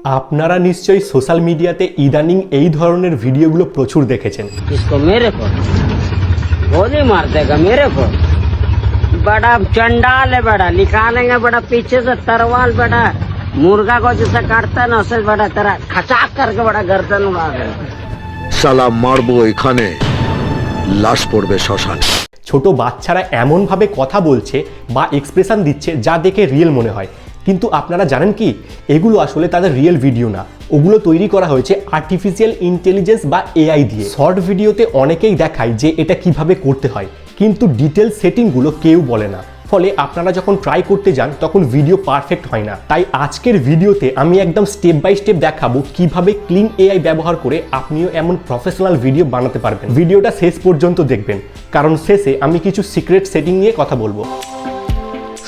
আপনারা নিশ্চয়ই সোশ্যাল মিডিয়াতে ইদানিং এই ধরনের ভিডিওগুলো প্রচুর দেখেছেন। इसको मेरे को गोली मार देगा मेरे को। बड़ा चंडाल है, बड़ा निकालेंगे बड़ा पीछे से तरवाल, बड़ा मुर्गा को जैसा काटता है ना उससे बड़ा तरह खचाक करके बड़ा गर्दन उड़ा देगा। সালা মারবো এখানে, লাশ পড়বে শ্মশানে। ছোট বাচ্চারা এমনভাবে কথা বলছে বা এক্সপ্রেশন দিচ্ছে যা দেখে রিয়েল মনে হয়, কিন্তু আপনারা জানেন কি এগুলো আসলে তাদের রিয়েল ভিডিও না, ওগুলো তৈরি করা হয়েছে আর্টিফিশিয়াল ইন্টেলিজেন্স বা এআই দিয়ে। শর্ট ভিডিওতে অনেকেই দেখায় যে এটা কিভাবে করতে হয়, কিন্তু ডিটেল সেটিংগুলো কেউ বলে না, ফলে আপনারা যখন ট্রাই করতে যান তখন ভিডিও পারফেক্ট হয় না। তাই আজকের ভিডিওতে আমি একদম স্টেপ বাই স্টেপ দেখাবো কিভাবে ক্লিন এআই ব্যবহার করে আপনিও এমন প্রফেশনাল ভিডিও বানাতে পারবেন। ভিডিওটা শেষ পর্যন্ত দেখবেন, কারণ শেষে আমি কিছু সিক্রেট সেটিং নিয়ে কথা বলবো।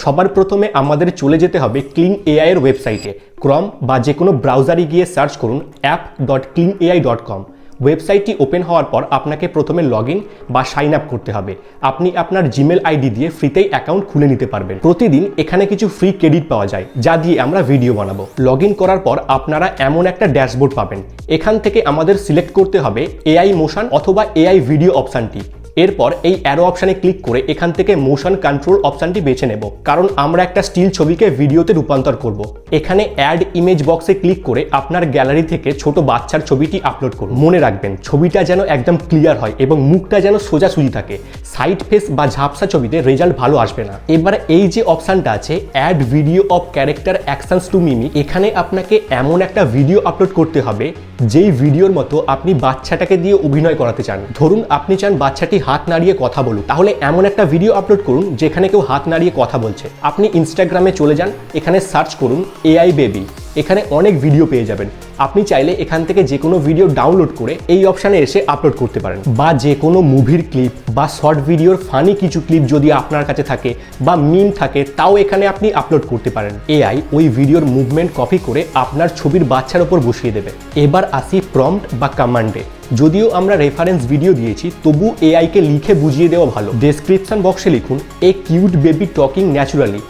সবার প্রথমে আমাদের চলে যেতে হবে ক্লিন এআই এর ওয়েবসাইটে। ক্রম বা যে কোনো ব্রাউজারে গিয়ে সার্চ করুন app.cleanai.com। ওয়েবসাইটটি ওপেন হওয়ার পর আপনাকে প্রথমে লগ ইন বা সাইন আপ করতে হবে। আপনি আপনার জিমেল আইডি দিয়ে ফ্রিতেই অ্যাকাউন্ট খুলে নিতে পারবেন। প্রতিদিন এখানে কিছু ফ্রি ক্রেডিট পাওয়া যায় যা দিয়ে আমরা ভিডিও বানাবো। লগ ইন করার পর আপনারা এমন একটা ড্যাশবোর্ড পাবেন। এখান থেকে আমাদের সিলেক্ট করতে হবে এআই মোশন অথবা এআই ভিডিও অপশানটি। এরপর এই অ্যারো অপশানে ক্লিক করে এখান থেকে মোশন কন্ট্রোল অপশানটি বেছে নেব, কারণ আমরা একটা স্টিল ছবিকে ভিডিওতে রূপান্তর করব। এখানে অ্যাড ইমেজ বক্সে ক্লিক করে আপনার গ্যালারি থেকে ছোট বাচ্চার ছবিটি আপলোড করুন। মনে রাখবেন ছবিটা যেন একদম ক্লিয়ার হয় এবং মুখটা যেন সোজাসুজি থাকে। সাইড ফেস বা ঝাপসা ছবিতে রেজাল্ট ভালো আসবে না। এবার এই যে অপশানটা আছে add video of character actions to mimic, এখানে আপনাকে এমন একটা ভিডিও আপলোড করতে হবে যেই ভিডিওর মতো আপনি বাচ্চাটাকে দিয়ে অভিনয় করাতে চান। ধরুন আপনি চান বাচ্চাটি হাত নাড়িয়ে কথা বলুক, তাহলে এমন একটা ভিডিও আপলোড করুন যেখানে কেউ হাত নাড়িয়ে কথা বলছে। আপনি ইনস্টাগ্রামে চলে যান, এখানে সার্চ করুন এআই বেবি, এখানে অনেক ভিডিও পেয়ে যাবেন। আপনি চাইলে এখান থেকে যে কোনো ভিডিও ডাউনলোড করে এই অপশানে এসে আপলোড করতে পারেন, বা যে কোনো মুভির ক্লিপ বা শর্ট ভিডিওর ফানি কিছু ক্লিপ যদি আপনার কাছে থাকে বা মিম থাকে তাও এখানে আপনি আপলোড করতে পারেন। এআই ওই ভিডিওর মুভমেন্ট কপি করে আপনার ছবির বাচ্চার ওপর বসিয়ে দেবে। এবার আসি প্রম্পট বা কমান্ডে। যদিও আমরা রেফারেন্স ভিডিও দিয়েছি, তবু এআইকে লিখে বুঝিয়ে দেওয়া ভালো। ডেসক্রিপশন বক্সে লিখুন a cute baby talking naturally,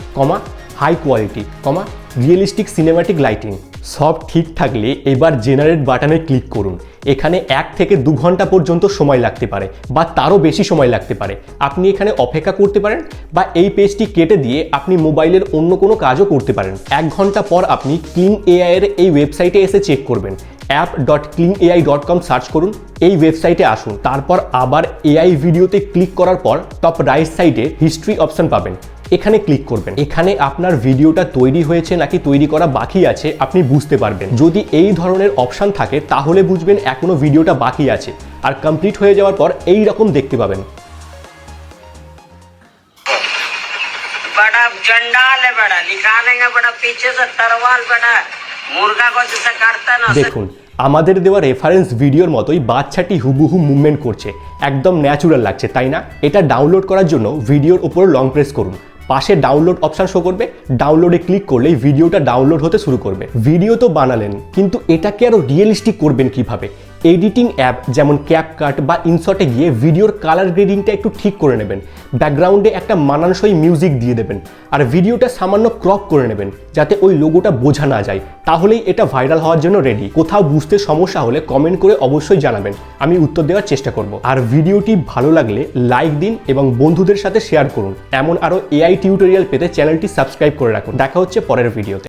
high quality, realistic cinematic lighting. সব ঠিক থাকলে এবার জেনারেট বাটনে ক্লিক করুন। এখানে 1 থেকে 2 ঘন্টা পর্যন্ত সময় লাগতে পারে বা তারও বেশি সময় লাগতে পারে। আপনি এখানে অপেক্ষা করতে পারেন বা এই পেজটি কেটে দিয়ে আপনি মোবাইলের অন্য কোনো কাজও করতে পারেন। 1 ঘন্টা পর আপনি ক্লিন এআই এর এই ওয়েবসাইটে এসে চেক করবেন। app.cleanai.com সার্চ করুন, এই ওয়েবসাইটে আসুন, তারপর আবার এআই ভিডিওতে ক্লিক করার পর টপ রাইট সাইডে হিস্ট্রি অপশন পাবেন, এখানে ক্লিক করবেন। এখানে আপনার ভিডিওটা তৈরি হয়েছে নাকি তৈরি করা বাকি আছে আপনি বুঝতে পারবেন। যদি এই ধরনের অপশন থাকে তাহলে বুঝবেন এখনো ভিডিওটা বাকি আছে, আর কমপ্লিট হয়ে যাওয়ার পর এই রকম দেখতে পাবেন। बड़ा चंडाल है, बड़ा निकालेंगे बड़ा पीछे से तरवाल, बड़ा मुर्गा को जैसा काटता है ना। দেখুন আমাদের দেওয়া রেফারেন্স ভিডিওর মতোই বাচ্চাটি হুবহু মুভমেন্ট করছে, একদম ন্যাচুরাল লাগছে, তাই না? এটা ডাউনলোড করার জন্য ভিডিওর উপর লং প্রেস করুন, পাশে ডাউনলোড অপশন শো করবে। ডাউনলোডে ক্লিক করলেই ভিডিওটা ডাউনলোড হতে শুরু করবে। ভিডিও তো বানালেন, কিন্তু এটাকে আরো রিয়েলিস্টিক করবেন কিভাবে? এডিটিং অ্যাপ যেমন ক্যাপকাট বা ইনশটে গিয়ে ভিডিওর কালার গ্রেডিংটা একটু ঠিক করে নেবেন, ব্যাকগ্রাউন্ডে একটা মানানসই মিউজিক দিয়ে দেবেন, আর ভিডিওটা সামান্য ক্রপ করে নেবেন যাতে ওই লোগোটা বোঝা না যায়, তাহলেই এটা ভাইরাল হওয়ার জন্য রেডি। কোথাও বুঝতে সমস্যা হলে কমেন্ট করে অবশ্যই জানাবেন, আমি উত্তর দেওয়ার চেষ্টা করব। আর ভিডিওটি ভালো লাগলে লাইক দিন এবং বন্ধুদের সাথে শেয়ার করুন। এমন আরও এআই টিউটোরিয়াল পেতে চ্যানেলটি সাবস্ক্রাইব করে রাখুন। দেখা হচ্ছে পরের ভিডিওতে।